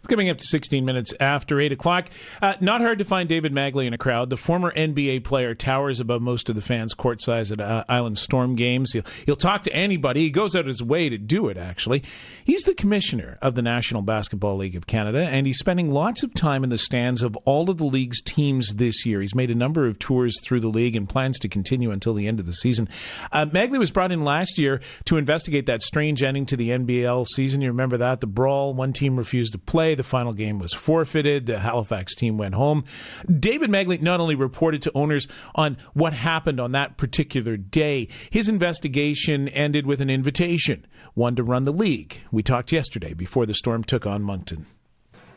Coming up to 16 minutes after 8 o'clock. Not hard to find David Magley in a crowd. The former NBA player towers above most of the fans courtside at Island Storm games. He'll talk to anybody. He goes out his way to do it, actually. He's the commissioner of the National Basketball League of Canada, and he's spending lots of time in the stands of all of the league's teams this year. He's made a number of tours through the league and plans to continue until the end of the season. Magley was brought in last year to investigate that strange ending to the NBL season. You remember that? The brawl, one team refused to play. The final game was forfeited. The Halifax team went home. David Magley not only reported to owners on what happened on that particular day, his investigation ended with an invitation, one to run the league. We talked yesterday before the Storm took on Moncton.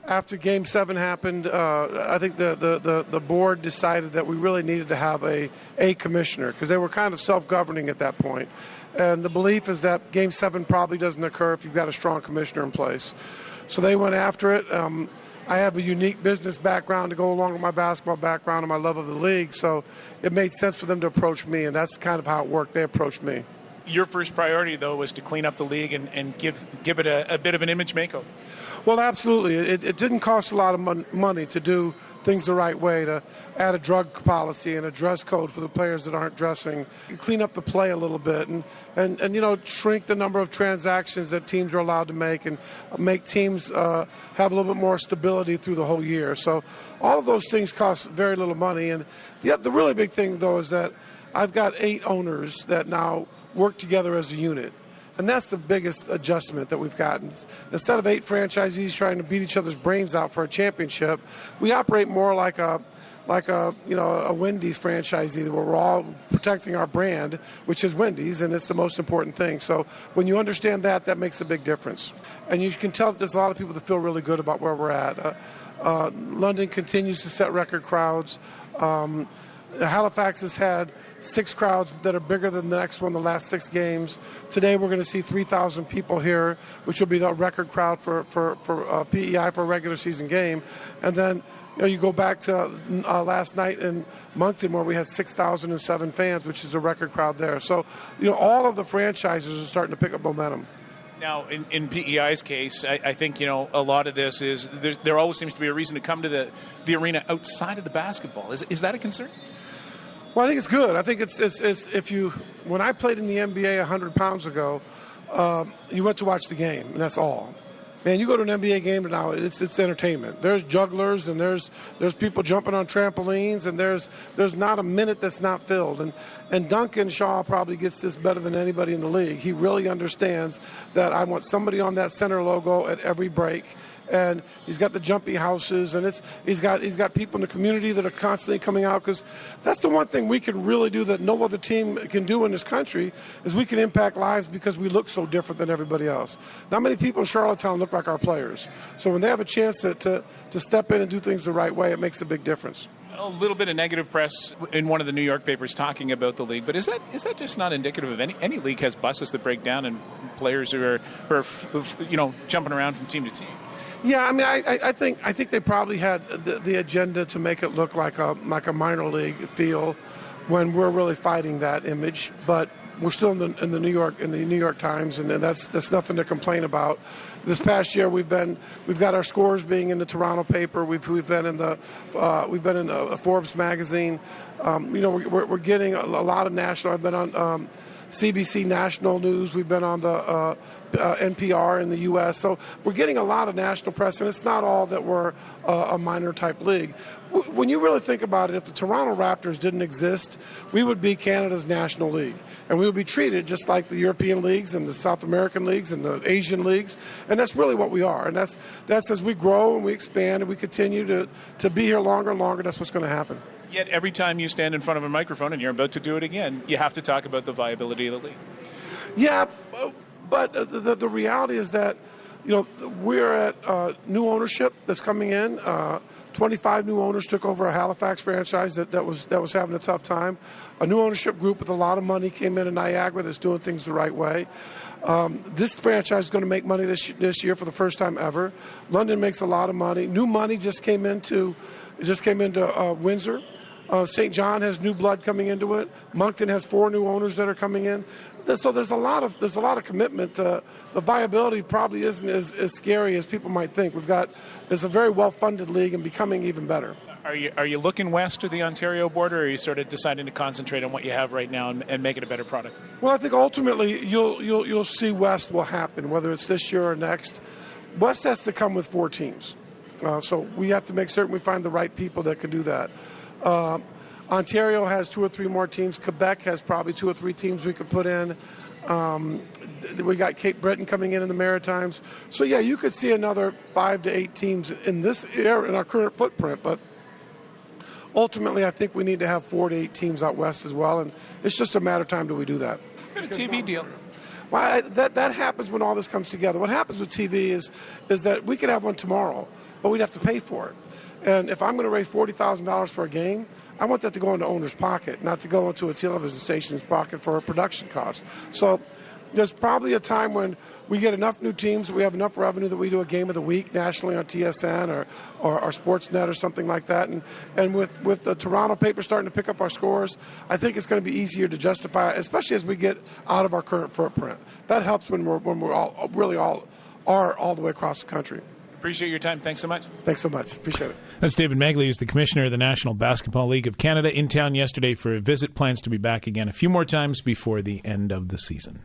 After Game 7 happened, I think the board decided that we really needed to have a commissioner because they were kind of self-governing at that point. And the belief is that Game 7 probably doesn't occur if you've got a strong commissioner in place. So they went after it. I have a unique business background to go along with my basketball background and my love of the league, so it made sense for them to approach me, and that's kind of how it worked. They approached me. Your first priority, though, was to clean up the league and give it a bit of an image makeover. Well, absolutely. It didn't cost a lot of money to do things the right way, to add a drug policy and a dress code for the players that aren't dressing, clean up the play a little bit, and shrink the number of transactions that teams are allowed to make and make teams have a little bit more stability through the whole year. So all of those things cost very little money. And the really big thing, though, is that I've got 8 owners that now work together as a unit. And that's the biggest adjustment that we've gotten. Instead of 8 franchisees trying to beat each other's brains out for a championship, we operate more like a Wendy's franchisee, where we're all protecting our brand, which is Wendy's, and it's the most important thing. So when you understand that, that makes a big difference. And you can tell that there's a lot of people that feel really good about where we're at. London continues to set record crowds. Halifax has had 6 crowds that are bigger than the next one the last 6 games. Today we're going to see 3,000 people here, which will be the record crowd for PEI for a regular season game. And then you go back to last night in Moncton where we had 6,007 fans, which is a record crowd there. So all of the franchises are starting to pick up momentum. Now, in PEI's case, I think a lot of this is there always seems to be a reason to come to the arena outside of the basketball. Is that a concern? Well, I think it's good. I think it's when I played in the NBA 100 pounds ago, you went to watch the game, and that's all. Man, you go to an NBA game now, it's entertainment. There's jugglers, and there's people jumping on trampolines, and there's not a minute that's not filled. And Duncan Shaw probably gets this better than anybody in the league. He really understands that I want somebody on that center logo at every break. And he's got the jumpy houses, and he's got people in the community that are constantly coming out, because that's the one thing we can really do that no other team can do in this country is we can impact lives because we look so different than everybody else. Not many people in Charlottetown look like our players. So when they have a chance to step in and do things the right way, it makes a big difference. A little bit of negative press in one of the New York papers talking about the league, but is that just not indicative of any league has buses that break down and players who are jumping around from team to team? Yeah, I mean, I think they probably had the agenda to make it look like a minor league feel, when we're really fighting that image. But we're still in the New York Times, and that's nothing to complain about. This past year, we've got our scores being in the Toronto paper. We've been in the Forbes magazine. We're getting a lot of national. I've been on CBC National News. We've been on the NPR in the U.S. So we're getting a lot of national press, and it's not all that we're a minor type league. When you really think about it, if the Toronto Raptors didn't exist, we would be Canada's national league. And we would be treated just like the European leagues and the South American leagues and the Asian leagues. And that's really what we are. And that's as we grow and we expand and we continue to be here longer and longer, that's what's going to happen. Yet every time you stand in front of a microphone, and you're about to do it again, you have to talk about the viability of the league. Yeah, but the reality is that, we're at new ownership that's coming in. 25 new owners took over a Halifax franchise that was having a tough time. A new ownership group with a lot of money came in Niagara that's doing things the right way. This franchise is going to make money this year for the first time ever. London makes a lot of money. New money just came into Windsor. St. John has new blood coming into it. Moncton has 4 new owners that are coming in. So there's a lot of commitment. The viability probably isn't as scary as people might think. It's a very well-funded league and becoming even better. Are you looking west of the Ontario border, or are you sort of deciding to concentrate on what you have right now and make it a better product? Well, I think ultimately you'll see West will happen, whether it's this year or next. West has to come with 4 teams. So we have to make certain we find the right people that can do that. Ontario has 2 or 3 more teams. Quebec has probably 2 or 3 teams we could put in. We got Cape Breton coming in the Maritimes. So, yeah, you could see another 5 to 8 teams in this area, in our current footprint. But ultimately, I think we need to have 4 to 8 teams out west as well. And it's just a matter of time till we do that. A TV deal. Well, that happens when all this comes together. What happens with TV is that we could have one tomorrow, but we'd have to pay for it. And if I'm going to raise $40,000 for a game, I want that to go into owner's pocket, not to go into a television station's pocket for a production cost. So there's probably a time when we get enough new teams, we have enough revenue that we do a game of the week nationally on TSN or Sportsnet or something like that. And with the Toronto paper starting to pick up our scores, I think it's going to be easier to justify, especially as we get out of our current footprint. That helps when we're all the way across the country. Appreciate your time. Thanks so much. Thanks so much. Appreciate it. That's David Magley, who's the commissioner of the National Basketball League of Canada, in town yesterday for a visit. Plans to be back again a few more times before the end of the season.